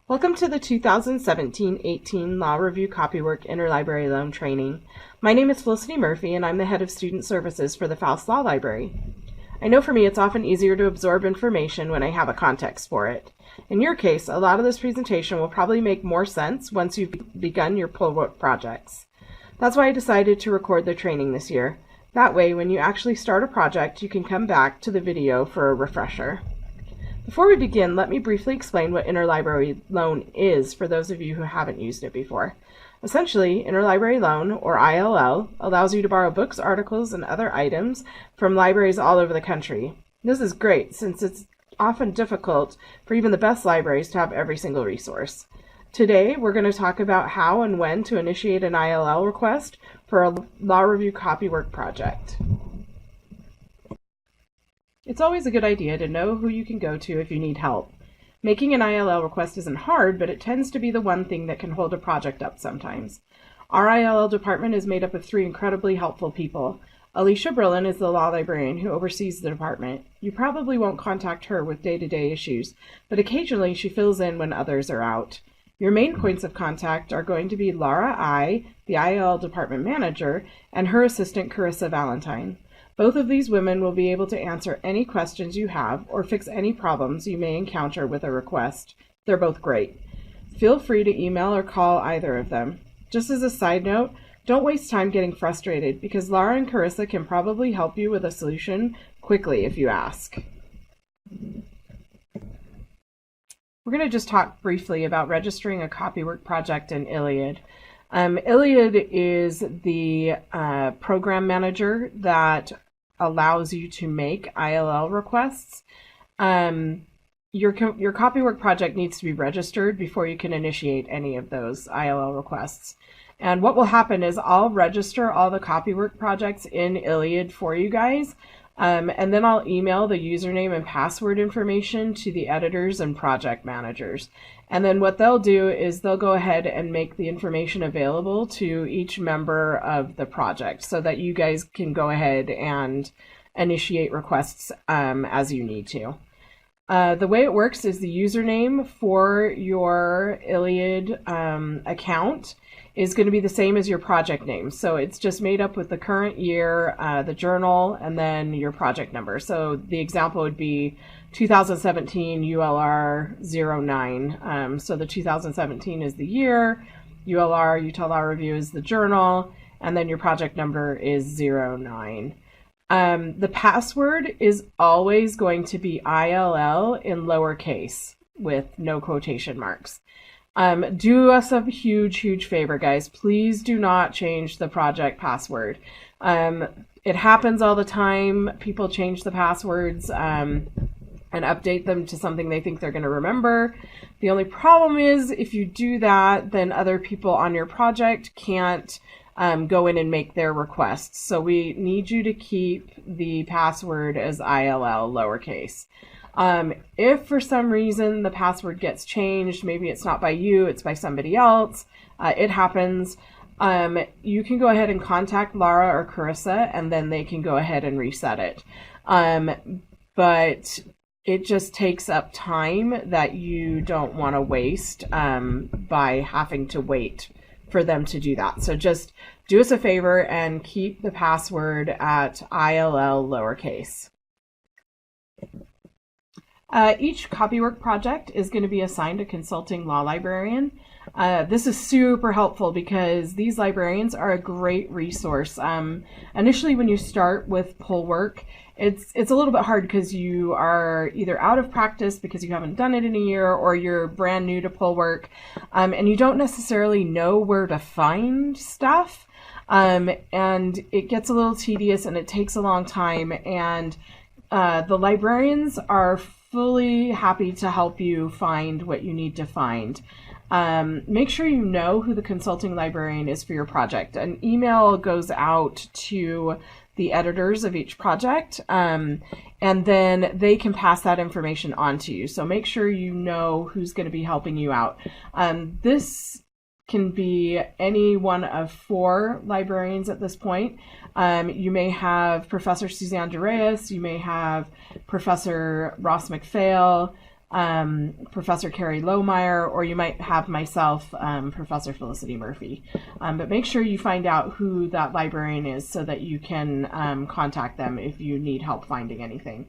Welcome to the 2017-18 Law Review Copywork Interlibrary Loan Training. My name is Felicity Murphy, and I'm the Head of Student Services for the Faust Law Library. I know for me it's often easier to absorb information when I have a context for it. In your case, a lot of this presentation will probably make more sense once you've begun your Polbook projects. That's why I decided to record the training this year. That way, when you actually start a project, you can come back to the video for a refresher. Before we begin, let me briefly explain what Interlibrary Loan is for those of you who haven't used it before. Essentially, Interlibrary Loan, or ILL, allows you to borrow books, articles, and other items from libraries all over the country. This is great since it's often difficult for even the best libraries to have every single resource. Today, we're going to talk about how and when to initiate an ILL request for a Law Review Copywork project. It's always a good idea to know who you can go to if you need help. Making an ILL request isn't hard, but it tends to be the one thing that can hold a project up sometimes. Our ILL department is made up of 3 incredibly helpful people. Alicia Brillin is the law librarian who oversees the department. You probably won't contact her with day-to-day issues, but occasionally she fills in when others are out. Your main points of contact are going to be Laura I, the ILL department manager, and her assistant Carissa Valentine. Both of these women will be able to answer any questions you have or fix any problems you may encounter with a request. They're both great. Feel free to email or call either of them. Just as a side note, don't waste time getting frustrated because Laura and Carissa can probably help you with a solution quickly if you ask. We're going to just talk briefly about registering a copywork project in ILLiad. ILLiad is the program manager that allows you to make ILL requests. Your copywork project needs to be registered before you can initiate any of those ILL requests. And what will happen is I'll register all the copywork projects in ILLiad for you guys, and then I'll email the username and password information to the editors and project managers. And then what they'll do is they'll go ahead and make the information available to each member of the project so that you guys can go ahead and initiate requests as you need to. The way it works is the username for your ILLiad account is going to be the same as your project name. So it's just made up with the current year, the journal, and then your project number. So the example would be 2017 ULR 09. So the 2017 is the year, ULR, Utah Law Review, is the journal, and then your project number is 09. The password is always going to be ILL in lowercase with no quotation marks. Do us a huge favor, guys. Please do not change the project password. It happens all the time. People change the passwords and update them to something they think they're going to remember. The only problem is if you do that, then other people on your project can't go in and make their requests. So we need you to keep the password as ILL lowercase. If for some reason the password gets changed, maybe it's not by you, it's by somebody else, it happens, you can go ahead and contact Laura or Carissa, and then they can go ahead and reset it. But it just takes up time that you don't want to waste by having to wait for them to do that. So just do us a favor and keep the password at ILL lowercase. Each copywork project is going to be assigned a consulting law librarian. This is super helpful because these librarians are a great resource. Initially, when you start with Polbook, it's a little bit hard because you are either out of practice because you haven't done it in a year, or you're brand new to Polbook, and you don't necessarily know where to find stuff, and it gets a little tedious and it takes a long time, and the librarians are fully happy to help you find what you need to find. Make sure you know who the consulting librarian is for your project. An email goes out to the editors of each project, and then they can pass that information on to you. So make sure you know who's going to be helping you out. This can be any one of 4 librarians at this point. You may have Professor Suzanne DeReyes, you may have Professor Ross McPhail, Professor Carrie Lohmeyer, or you might have myself, Professor Felicity Murphy. But make sure you find out who that librarian is so that you can contact them if you need help finding anything.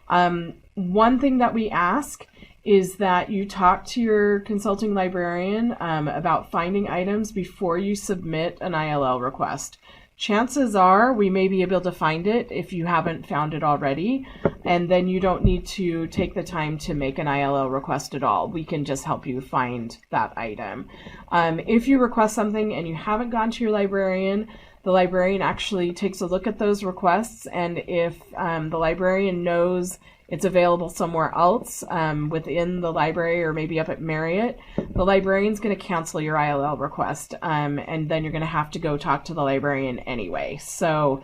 One thing that we ask is that you talk to your consulting librarian about finding items before you submit an ILL request. Chances are we may be able to find it if you haven't found it already, and then you don't need to take the time to make an ILL request at all. We can just help you find that item. If you request something and you haven't gone to your librarian, the librarian actually takes a look at those requests, and if the librarian knows it's available somewhere else within the library or maybe up at Marriott, the librarian's going to cancel your ILL request, and then you're going to have to go talk to the librarian anyway. So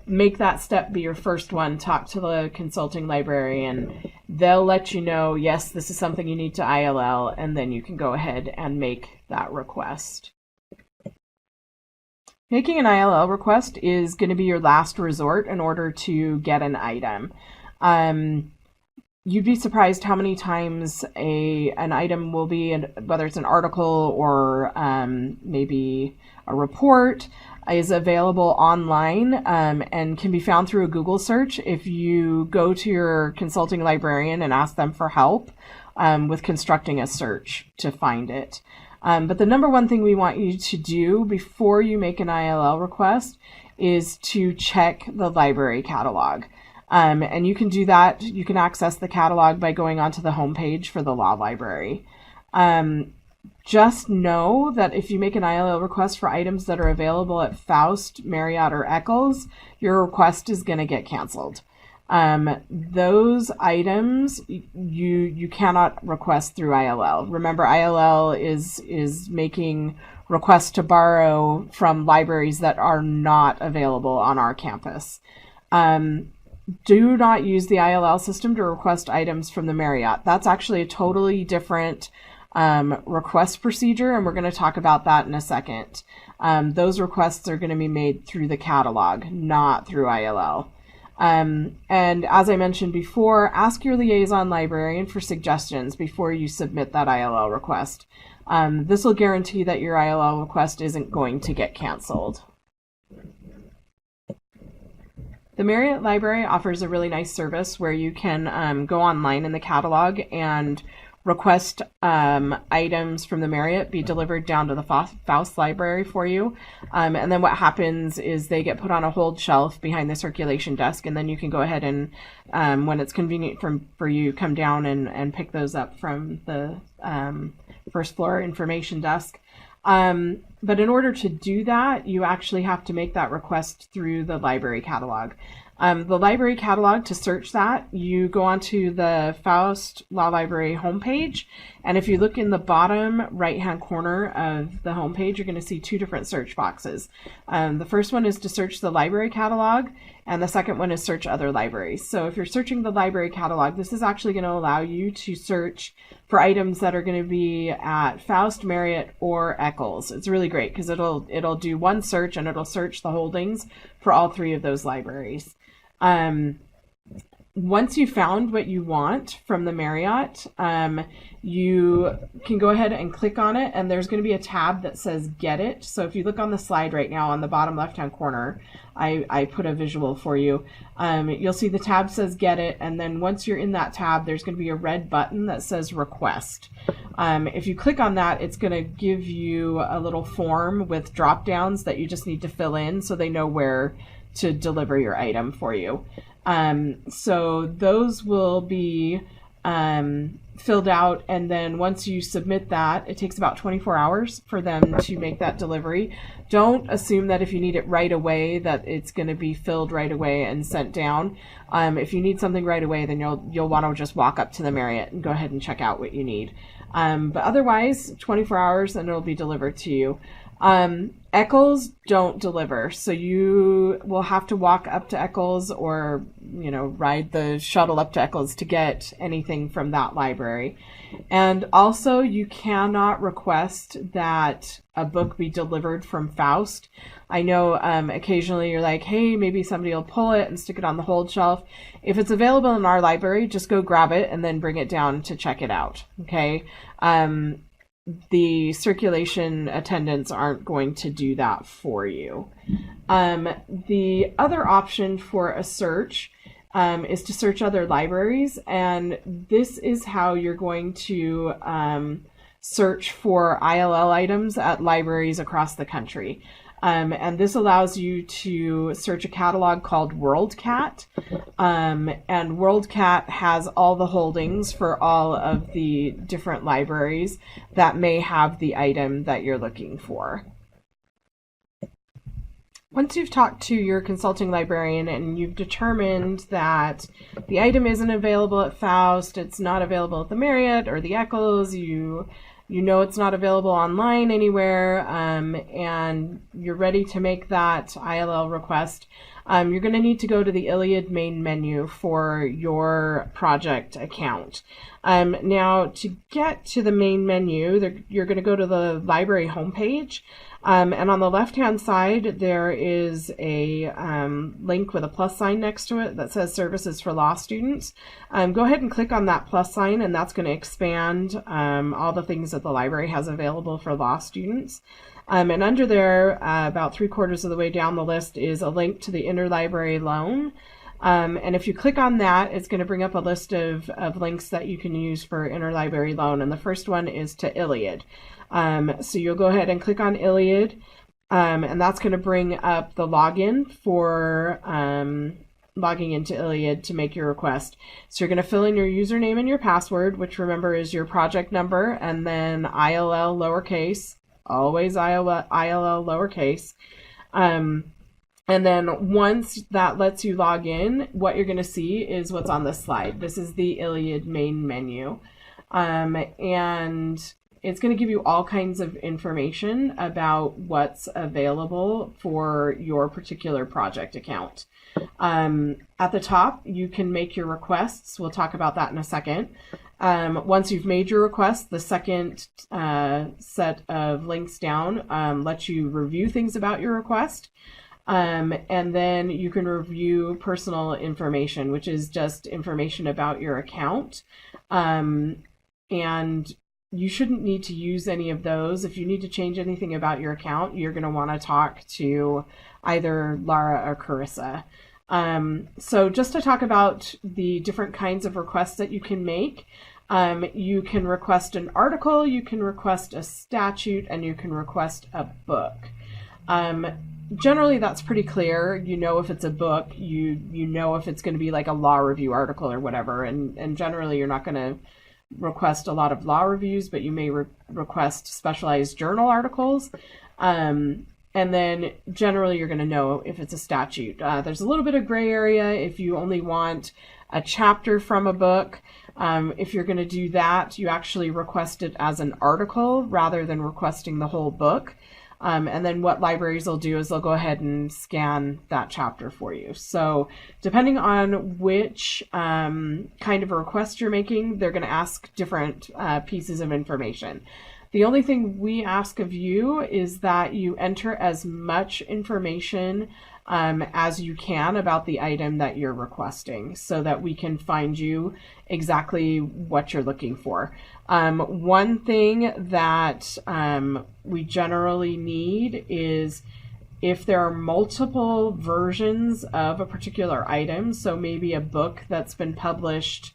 make that step be your first one. Talk to the consulting librarian. They'll let you know, yes, this is something you need to ILL, and then you can go ahead and make that request. Making an ILL request is going to be your last resort in order to get an item. You'd be surprised how many times an item will be, whether it's an article or maybe a report, is available online and can be found through a Google search if you go to your consulting librarian and ask them for help with constructing a search to find it. But the number one thing we want you to do before you make an ILL request is to check the library catalog. And you can do that. You can access the catalog by going onto the homepage for the law library. Just know that if you make an ILL request for items that are available at Faust, Marriott, or Eccles, your request is going to get canceled. Those items you cannot request through ILL. Remember, ILL is making requests to borrow from libraries that are not available on our campus. Do not use the ILL system to request items from the Marriott. That's actually a totally different request procedure, and we're going to talk about that in a second. Those requests are going to be made through the catalog, not through ILL. And as I mentioned before, ask your liaison librarian for suggestions before you submit that ILL request. This will guarantee that your ILL request isn't going to get canceled. The Marriott Library offers a really nice service where you can go online in the catalog and request items from the Marriott be delivered down to the Faust Library for you. And then what happens is they get put on a hold shelf behind the circulation desk, and then you can go ahead and, when it's convenient for you, come down and pick those up from the first floor information desk. But in order to do that, you actually have to make that request through the library catalog. The library catalog, to search that, you go onto the Faust Law Library homepage, and if you look in the bottom right-hand corner of the homepage, you're going to see two different search boxes. The first one is to search the library catalog, and the second one is search other libraries. So if you're searching the library catalog, this is actually going to allow you to search for items that are going to be at Faust, Marriott, or Eccles. It's really great because it'll do one search and it'll search the holdings for all three of those libraries. Once you found what you want from the Marriott, you can go ahead and click on it, and there's going to be a tab that says Get It. So if you look on the slide right now on the bottom left-hand corner, I put a visual for you. You'll see the tab says Get It, and then once you're in that tab, there's going to be a red button that says Request. If you click on that, it's going to give you a little form with drop-downs that you just need to fill in so they know where to deliver your item for you. So those will be filled out, and then once you submit that, it takes about 24 hours for them to make that delivery. Don't assume that if you need it right away that it's going to be filled right away and sent down. If you need something right away, then you'll want to just walk up to the Marriott and go ahead and check out what you need. But otherwise, 24 hours and it'll be delivered to you. Eccles don't deliver, so you will have to walk up to Eccles or, ride the shuttle up to Eccles to get anything from that library. And also, you cannot request that a book be delivered from Faust. I know occasionally you're like, hey, maybe somebody will pull it and stick it on the hold shelf. If it's available in our library, just go grab it and then bring it down to check it out, okay? The circulation attendants aren't going to do that for you. The other option for a search is to search other libraries, and this is how you're going to search for ILL items at libraries across the country. And this allows you to search a catalog called WorldCat. And WorldCat has all the holdings for all of the different libraries that may have the item that you're looking for. Once you've talked to your consulting librarian and you've determined that the item isn't available at Faust, it's not available at the Marriott or the Eccles, you know it's not available online anywhere, and you're ready to make that ILL request, you're going to need to go to the ILLiad main menu for your project account. Now, to get to the main menu, you're going to go to the library homepage, and on the left-hand side, there is a link with a plus sign next to it that says Services for Law Students. Go ahead and click on that plus sign, and that's going to expand all the things that the library has available for law students. And under there, about 3/4 of the way down the list, is a link to the interlibrary loan. And if you click on that, it's going to bring up a list of links that you can use for interlibrary loan. And the first one is to ILLiad. So you'll go ahead and click on ILLiad, and that's going to bring up the login for logging into ILLiad to make your request. So you're going to fill in your username and your password, which remember is your project number, and then ILL lowercase, always ILL lowercase. And then once that lets you log in, what you're going to see is what's on this slide. This is the ILLiad main menu. And it's going to give you all kinds of information about what's available for your particular project account. At the top, you can make your requests. We'll talk about that in a second. Once you've made your request, the second set of links down lets you review things about your request. And then you can review personal information, which is just information about your account. And you shouldn't need to use any of those. If you need to change anything about your account, you're going to want to talk to either Lara or Carissa. So just to talk about the different kinds of requests that you can make, you can request an article, you can request a statute, and you can request a book. Generally, that's pretty clear. You know if it's a book, you know if it's going to be like a law review article or whatever, and generally you're not going to request a lot of law reviews, but you may request specialized journal articles. And then generally you're going to know if it's a statute. There's a little bit of gray area if you only want a chapter from a book. If you're going to do that, you actually request it as an article rather than requesting the whole book. And then what libraries will do is they'll go ahead and scan that chapter for you. So depending on which kind of a request you're making, they're going to ask different pieces of information. The only thing we ask of you is that you enter as much information as you can about the item that you're requesting so that we can find you exactly what you're looking for. One thing that we generally need is if there are multiple versions of a particular item, so maybe a book that's been published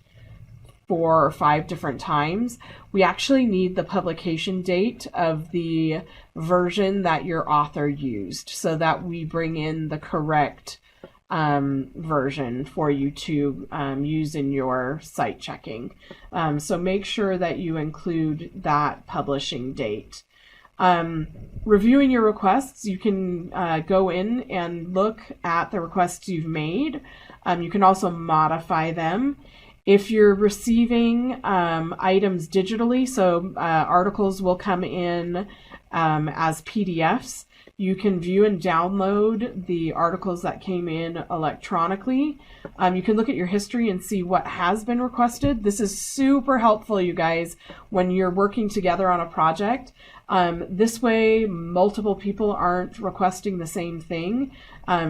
4 or 5 different times, we actually need the publication date of the version that your author used so that we bring in the correct version for you to use in your site checking. So make sure that you include that publishing date. Reviewing your requests, you can go in and look at the requests you've made. You can also modify them. If you're receiving items digitally, so articles will come in as PDFs, you can view and download the articles that came in electronically. You can look at your history and see what has been requested. This is super helpful, you guys, when you're working together on a project. This way, multiple people aren't requesting the same thing.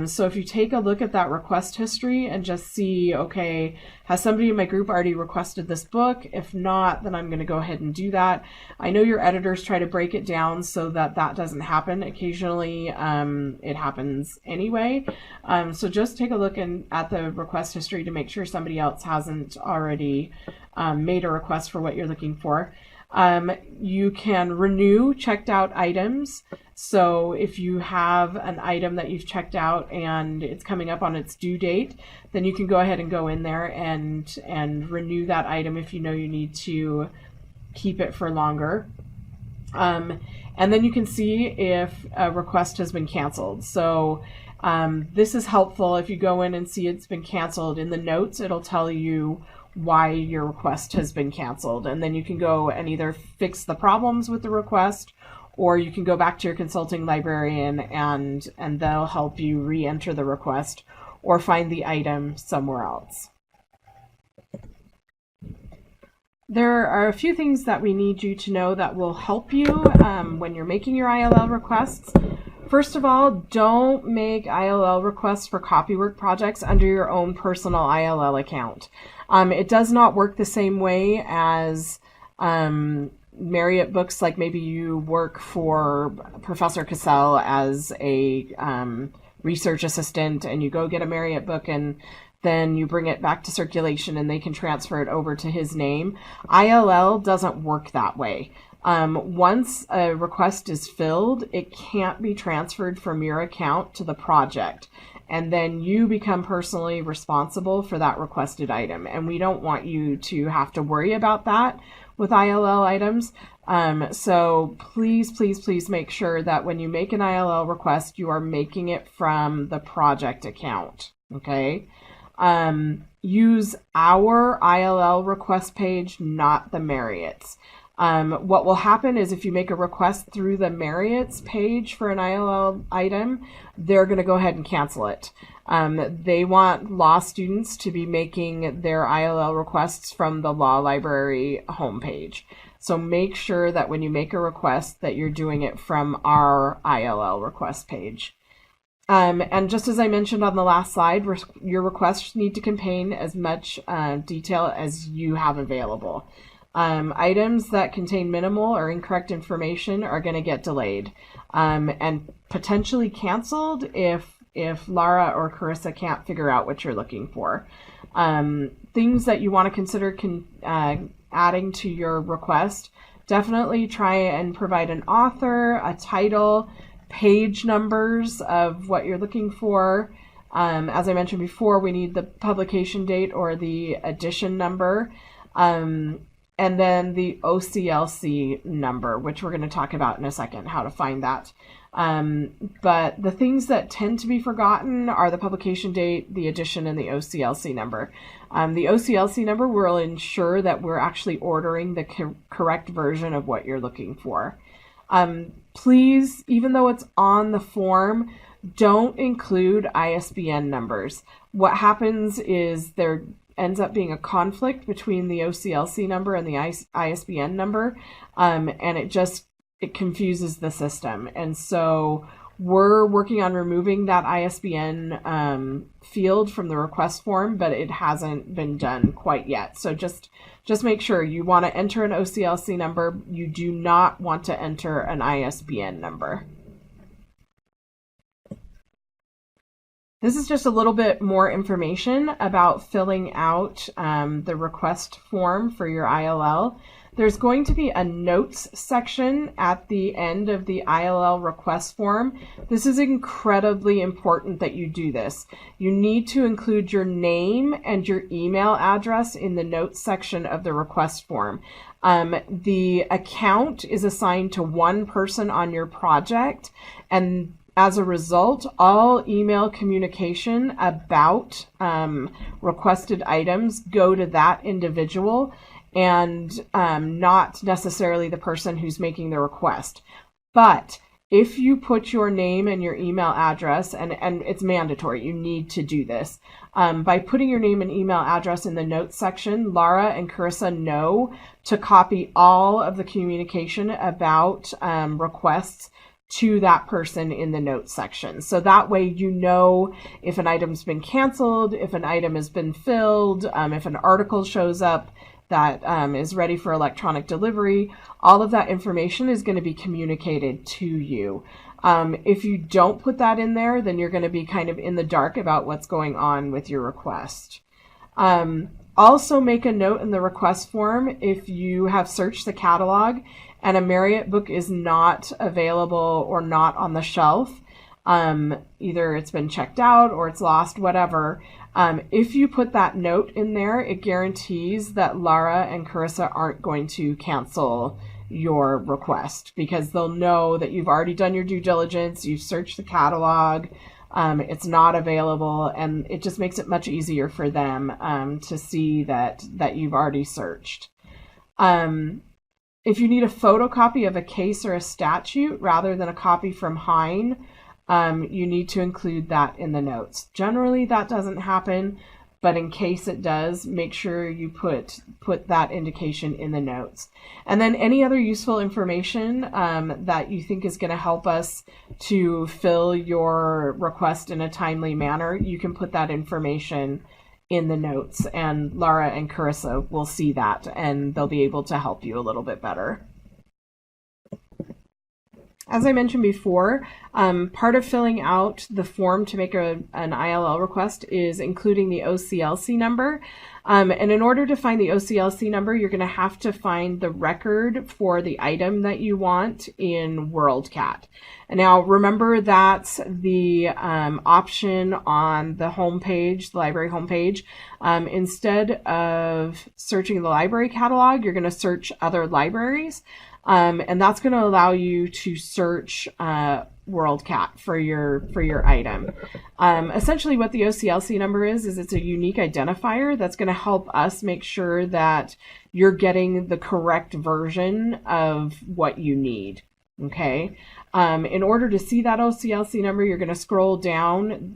So if you take a look at that request history and just see, okay, has somebody in my group already requested this book? If not, then I'm going to go ahead and do that. I know your editors try to break it down so that that doesn't happen. Occasionally, it happens anyway. So just take a look at the request history to make sure somebody else hasn't already made a request for what you're looking for. You can renew checked out items. So if you have an item that you've checked out and it's coming up on its due date, then you can go ahead and go in there and renew that item if you know you need to keep it for longer. And then you can see if a request has been canceled. So this is helpful. If you go in and see it's been canceled, in the notes, it'll tell you why your request has been canceled. And then you can go and either fix the problems with the request, or you can go back to your consulting librarian and they'll help you re-enter the request or find the item somewhere else. There are a few things that we need you to know that will help you when you're making your ILL requests. First of all, don't make ILL requests for copywork projects under your own personal ILL account. It does not work the same way as Marriott books, like maybe you work for Professor Cassell as a research assistant and you go get a Marriott book and then you bring it back to circulation and they can transfer it over to his name. ILL doesn't work that way. Once a request is filled, it can't be transferred from your account to the project. And then you become personally responsible for that requested item. And we don't want you to have to worry about that with ILL items. So please, please, please make sure that when you make an ILL request, you are making it from the project account. Okay? Use our ILL request page, not the Marriott's. What will happen is if you make a request through the Marriott's page for an ILL item, they're going to go ahead and cancel it. They want law students to be making their ILL requests from the law library homepage. So make sure that when you make a request that you're doing it from our ILL request page. And just as I mentioned on the last slide, your requests need to contain as much detail as you have available. Items that contain minimal or incorrect information are going to get delayed and potentially canceled if Lara or Carissa can't figure out what you're looking for. Things that you want to consider adding to your request, definitely try and provide an author, a title, page numbers of what you're looking for. As I mentioned before, we need the publication date or the edition number. And then the OCLC number, which we're going to talk about in a second, how to find that. But the things that tend to be forgotten are the publication date, the edition, and the OCLC number. The OCLC number will ensure that we're actually ordering the correct version of what you're looking for. Please, even though it's on the form, don't include ISBN numbers. What happens is there ends up being a conflict between the OCLC number and the ISBN number, and it confuses the system. And so we're working on removing that ISBN field from the request form, but it hasn't been done quite yet. So just make sure you want to enter an OCLC number. You do not want to enter an ISBN number. This is just a little bit more information about filling out the request form for your ILL. There's going to be a notes section at the end of the ILL request form. This is incredibly important that you do this. You need to include your name and your email address in the notes section of the request form. The account is assigned to one person on your project, and As a result, all email communication about requested items go to that individual and not necessarily the person who's making the request. But if you put your name and your email address, and it's mandatory, you need to do this, by putting your name and email address in the notes section, Laura and Carissa know to copy all of the communication about requests to that person in the notes section. So that way you know if an item's been canceled, if an item has been filled, if an article shows up that is ready for electronic delivery. All of that information is going to be communicated to you. If you don't put that in there, then you're going to be kind of in the dark about what's going on with your request. Also make a note in the request form if you have searched the catalog and a Marriott book is not available or not on the shelf. Either it's been checked out or it's lost, whatever. If you put that note in there, it guarantees that Laura and Carissa aren't going to cancel your request because they'll know that you've already done your due diligence, you've searched the catalog, it's not available, and it just makes it much easier for them to see that you've already searched. If you need a photocopy of a case or a statute rather than a copy from Hein, you need to include that in the notes. Generally, that doesn't happen, but in case it does, make sure you put that indication in the notes. And then any other useful information that you think is going to help us to fill your request in a timely manner, you can put that information in the notes, and Laura and Carissa will see that, and they'll be able to help you a little bit better. As I mentioned before, part of filling out the form to make an ILL request is including the OCLC number. And in order to find the OCLC number, you're going to have to find the record for the item that you want in WorldCat. And now remember that's the option on the homepage, the library homepage. Instead of searching the library catalog, you're going to search other libraries. And that's going to allow you to search WorldCat for your item. Essentially what the OCLC number is it's a unique identifier that's going to help us make sure that you're getting the correct version of what you need. Okay. In order to see that OCLC number, you're going to scroll down.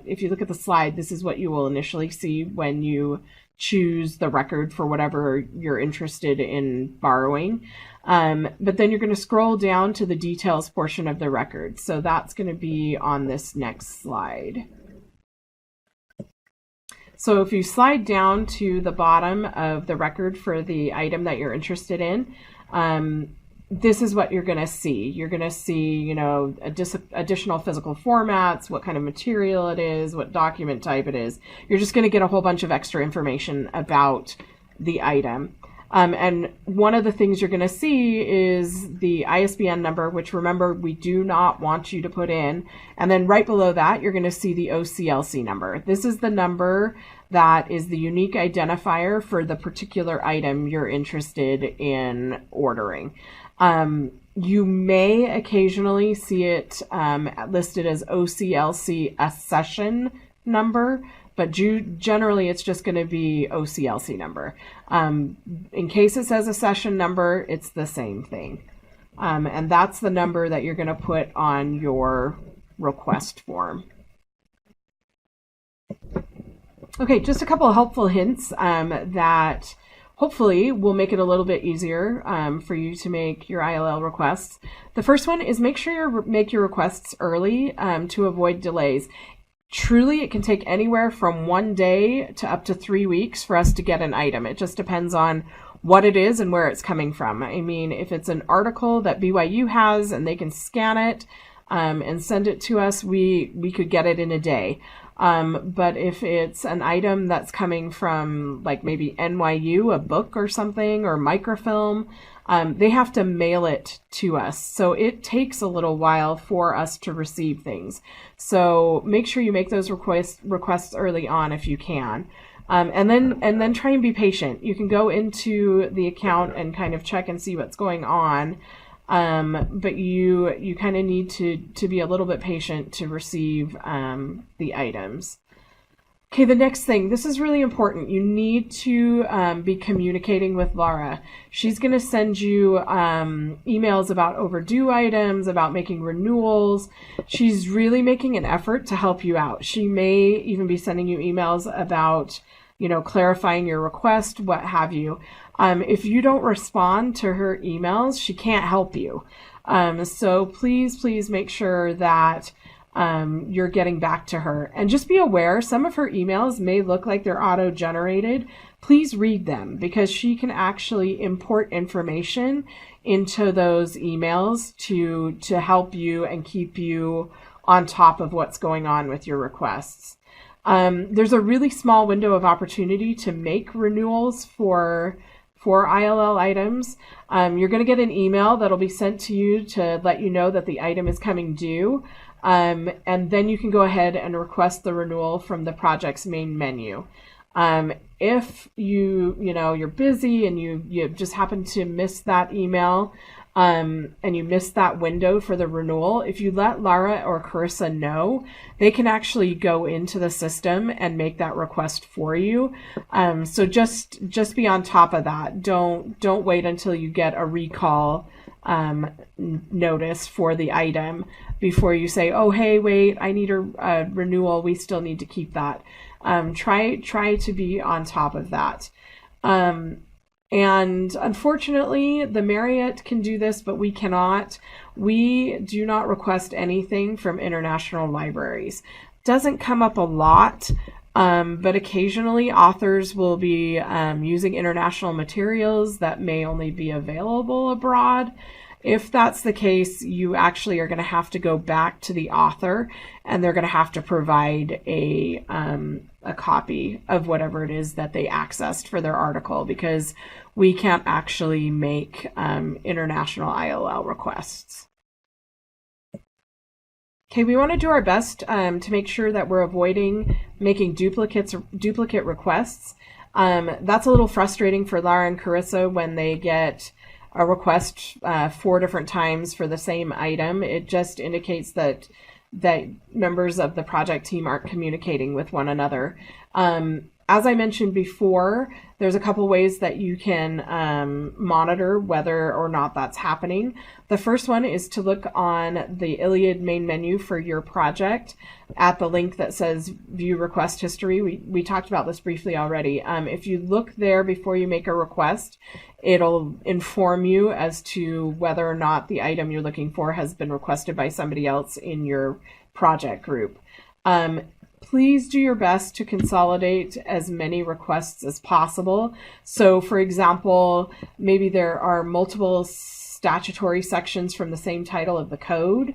If you look at the slide, this is what you will initially see when you choose the record for whatever you're interested in borrowing. But then you're going to scroll down to the details portion of the record. So that's going to be on this next slide. So if you slide down to the bottom of the record for the item that you're interested in, this is what you're going to see. You're going to see, additional physical formats, what kind of material it is, what document type it is. You're just going to get a whole bunch of extra information about the item. And one of the things you're going to see is the ISBN number, which remember, we do not want you to put in. And then right below that, you're going to see the OCLC number. This is the number that is the unique identifier for the particular item you're interested in ordering. You may occasionally see it listed as OCLC accession number, but generally it's just going to be OCLC number. In case it says accession number, it's the same thing. And that's the number that you're going to put on your request form. Okay, just a couple of helpful hints that hopefully will make it a little bit easier for you to make your ILL requests. The first one is make sure you make your requests early to avoid delays. Truly, it can take anywhere from 1 day to up to 3 weeks for us to get an item. It just depends on what it is and where it's coming from. I mean, if it's an article that BYU has and they can scan it and send it to us, we could get it in a day. But if it's an item that's coming from like maybe NYU, a book or something, or microfilm, they have to mail it to us. So it takes a little while for us to receive things. So make sure you make those requests early on if you can. And then try and be patient. You can go into the account and kind of check and see what's going on. but you kind of need to be a little bit patient to receive the items. Okay, the next thing, this is really important. You need to be communicating with Laura. She's going to send you emails about overdue items, about making renewals. She's really making an effort to help you out. She may even be sending you emails about, clarifying your request, what have you. If you don't respond to her emails, she can't help you. So please make sure that you're getting back to her. And just be aware, some of her emails may look like they're auto-generated. Please read them, because she can actually import information into those emails to help you and keep you on top of what's going on with your requests. There's a really small window of opportunity to make renewals for ILL items. You're going to get an email that'll be sent to you to let you know that the item is coming due. And then you can go ahead and request the renewal from the project's main menu. If you're busy and you just happen to miss that email, and you miss that window for the renewal, if you let Lara or Carissa know, they can actually go into the system and make that request for you. So just be on top of that. Don't wait until you get a recall notice for the item before you say, oh, hey, wait, I need a renewal. We still need to keep that. Try to be on top of that. And unfortunately, the Marriott can do this, but we cannot. We do not request anything from international libraries. Doesn't come up a lot, but occasionally authors will be using international materials that may only be available abroad. If that's the case, you actually are going to have to go back to the author, and they're going to have to provide a copy of whatever it is that they accessed for their article, because we can't actually make international ILL requests. Okay, we want to do our best to make sure that we're avoiding making duplicate requests. That's a little frustrating for Lara and Carissa when they get a request 4 different times for the same item. It just indicates that members of the project team aren't communicating with one another. As I mentioned before, there's a couple ways that you can monitor whether or not that's happening. The first one is to look on the ILLiad main menu for your project at the link that says View Request History. We talked about this briefly already. If you look there before you make a request, it'll inform you as to whether or not the item you're looking for has been requested by somebody else in your project group. Please do your best to consolidate as many requests as possible. So, for example, maybe there are multiple statutory sections from the same title of the code.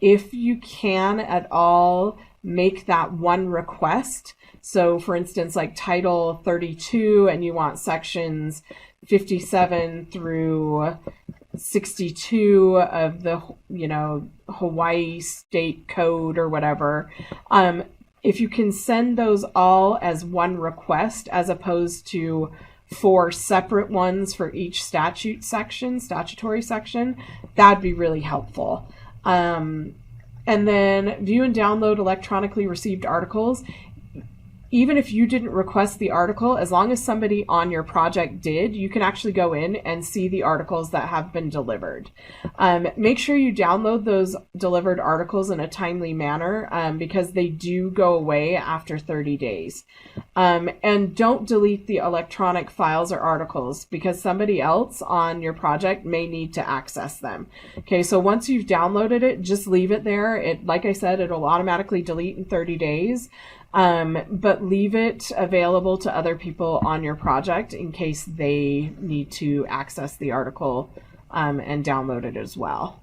If you can at all make that one request, so for instance, like Title 32, and you want sections 57 through 62 of the, Hawaii State Code or whatever, if you can send those all as one request as opposed to 4 separate ones for each statutory section, that'd be really helpful. And then view and download electronically received articles. Even if you didn't request the article, as long as somebody on your project did, you can actually go in and see the articles that have been delivered. Make sure you download those delivered articles in a timely manner because they do go away after 30 days. And don't delete the electronic files or articles because somebody else on your project may need to access them. Okay, so once you've downloaded it, just leave it there. Like I said, it'll automatically delete in 30 days. But leave it available to other people on your project in case they need to access the article and download it as well.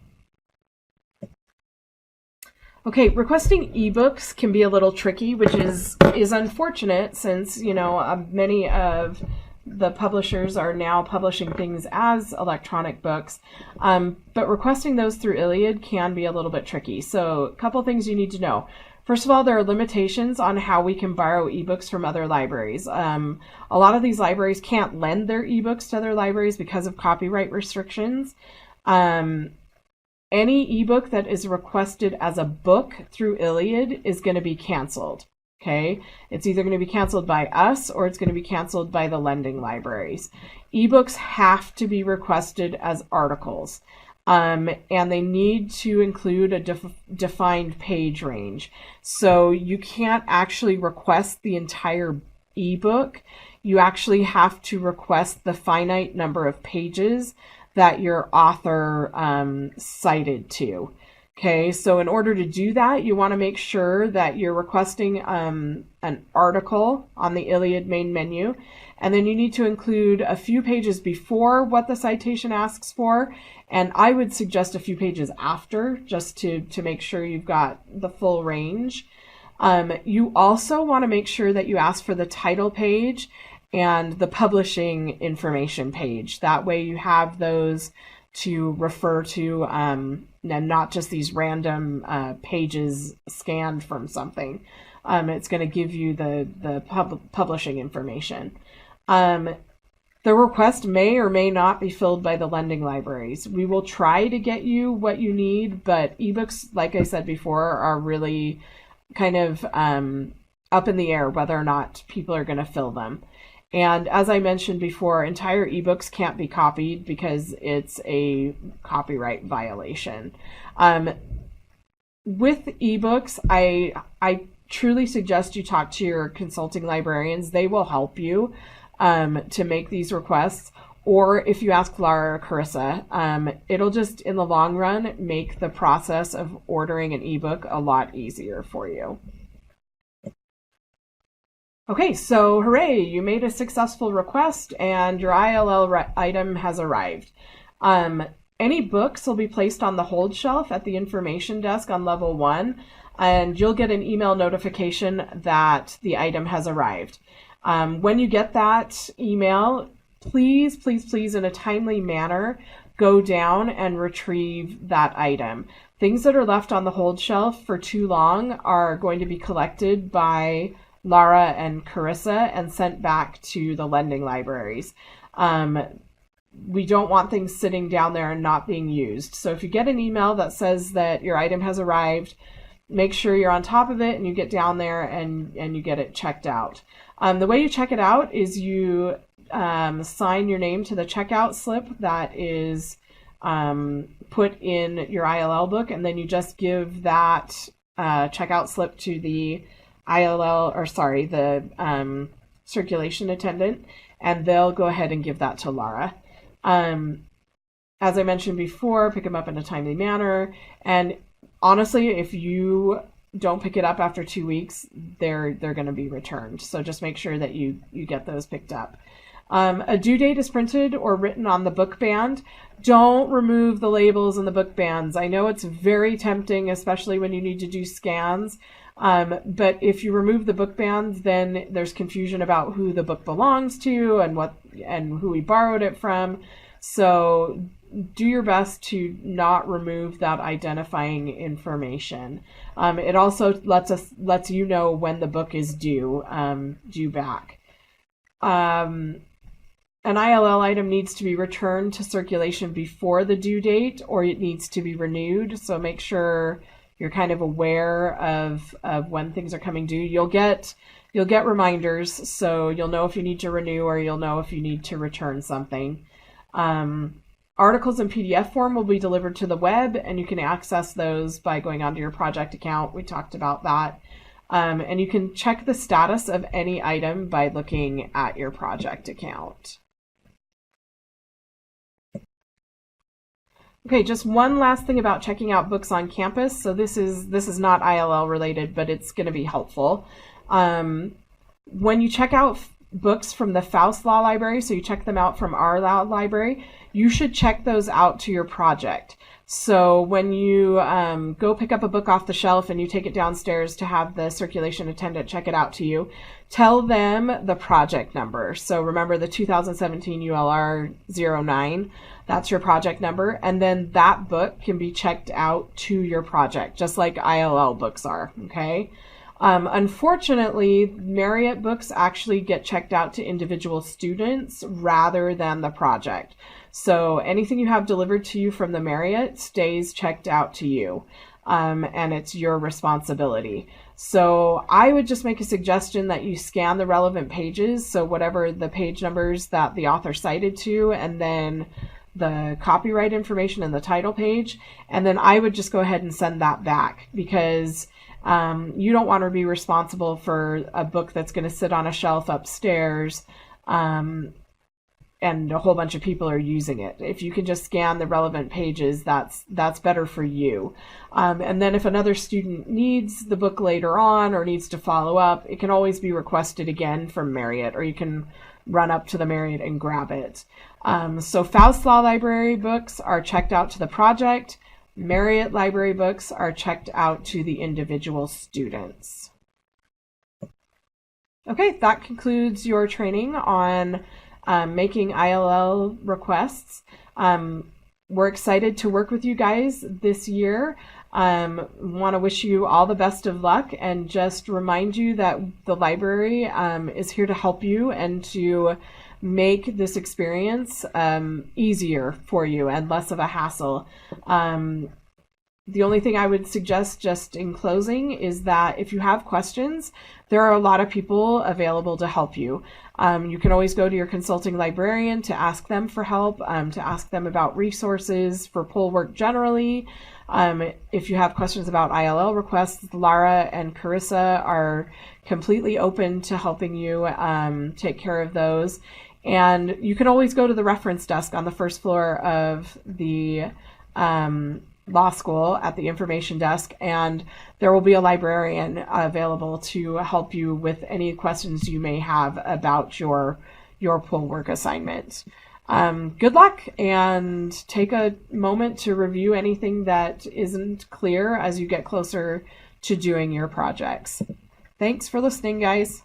Okay, requesting ebooks can be a little tricky, which is unfortunate since, many of the publishers are now publishing things as electronic books, but requesting those through ILLiad can be a little bit tricky. So a couple things you need to know. First of all, there are limitations on how we can borrow ebooks from other libraries. A lot of these libraries can't lend their ebooks to other libraries because of copyright restrictions. Any ebook that is requested as a book through ILLiad is going to be canceled. Okay, it's either going to be canceled by us or it's going to be canceled by the lending libraries. Ebooks have to be requested as articles, and they need to include a defined page range. So you can't actually request the entire ebook. You actually have to request the finite number of pages that your author cited to. Okay, so in order to do that, you want to make sure that you're requesting an article on the ILLiad main menu, and then you need to include a few pages before what the citation asks for, and I would suggest a few pages after, just to make sure you've got the full range. You also want to make sure that you ask for the title page and the publishing information page. That way you have those to refer to, and not just these random pages scanned from something. It's going to give you the publishing information. The request may or may not be filled by the lending libraries. We will try to get you what you need, but ebooks, like I said before, are really kind of up in the air whether or not people are going to fill them. And as I mentioned before, entire ebooks can't be copied because it's a copyright violation. With ebooks, I truly suggest you talk to your consulting librarians. They will help you to make these requests. Or if you ask Laura or Carissa, it'll just, in the long run, make the process of ordering an ebook a lot easier for you. Okay, so hooray, you made a successful request and your ILL item has arrived. Any books will be placed on the hold shelf at the information desk on level 1, and you'll get an email notification that the item has arrived. When you get that email, please, please, please, in a timely manner, go down and retrieve that item. Things that are left on the hold shelf for too long are going to be collected by Lara and Carissa and sent back to the lending libraries. We don't want things sitting down there and not being used. So if you get an email that says that your item has arrived, make sure you're on top of it and you get down there and you get it checked out. The way you check it out is you sign your name to the checkout slip that is put in your ILL book, and then you just give that checkout slip to the the circulation attendant, and they'll go ahead and give that to Lara. As I mentioned before, pick them up in a timely manner, and honestly, if you don't pick it up after 2 weeks, they're going to be returned. So just make sure that you get those picked up. A due date is printed or written on the book band. Don't remove the labels and the book bands. I know it's very tempting, especially when you need to do scans. But if you remove the book bands, then there's confusion about who the book belongs to and who we borrowed it from. So do your best to not remove that identifying information. It also lets you know when the book is due back. An ILL item needs to be returned to circulation before the due date, or it needs to be renewed. So make sure you're kind of aware of when things are coming due. You'll get reminders, so you'll know if you need to renew or you'll know if you need to return something. Articles in PDF form will be delivered to the web, and you can access those by going onto your project account. We talked about that. And you can check the status of any item by looking at your project account. Okay, just one last thing about checking out books on campus. So this is not ILL related, but it's going to be helpful. When you check out books from the Faust Law Library, so you check them out from our law library, you should check those out to your project. So when you go pick up a book off the shelf and you take it downstairs to have the circulation attendant check it out to you, tell them the project number. So remember the 2017 ULR 09, that's your project number, and then that book can be checked out to your project, just like ILL books are, okay? Unfortunately, Marriott books actually get checked out to individual students rather than the project. So anything you have delivered to you from the Marriott stays checked out to you, and it's your responsibility. So I would just make a suggestion that you scan the relevant pages, so whatever the page numbers that the author cited to, and then the copyright information in the title page, and then I would just go ahead and send that back, because you don't want to be responsible for a book that's going to sit on a shelf upstairs and a whole bunch of people are using it. If you can just scan the relevant pages, that's better for you. And then if another student needs the book later on or needs to follow up, it can always be requested again from Marriott, or you can run up to the Marriott and grab it. So Faust Law Library books are checked out to the project. Marriott Library books are checked out to the individual students. Okay, that concludes your training on making ILL requests. We're excited to work with you guys this year. Want to wish you all the best of luck, and just remind you that the library is here to help you and to make this experience easier for you and less of a hassle. The only thing I would suggest just in closing is that if you have questions, there are a lot of people available to help you. You can always go to your consulting librarian to ask them for help, to ask them about resources for poll work generally. If you have questions about ILL requests, Lara and Carissa are completely open to helping you take care of those. And you can always go to the reference desk on the first floor of the law school at the information desk, and there will be a librarian available to help you with any questions you may have about your poll work assignment. Good luck, and take a moment to review anything that isn't clear as you get closer to doing your projects. Thanks for listening, guys.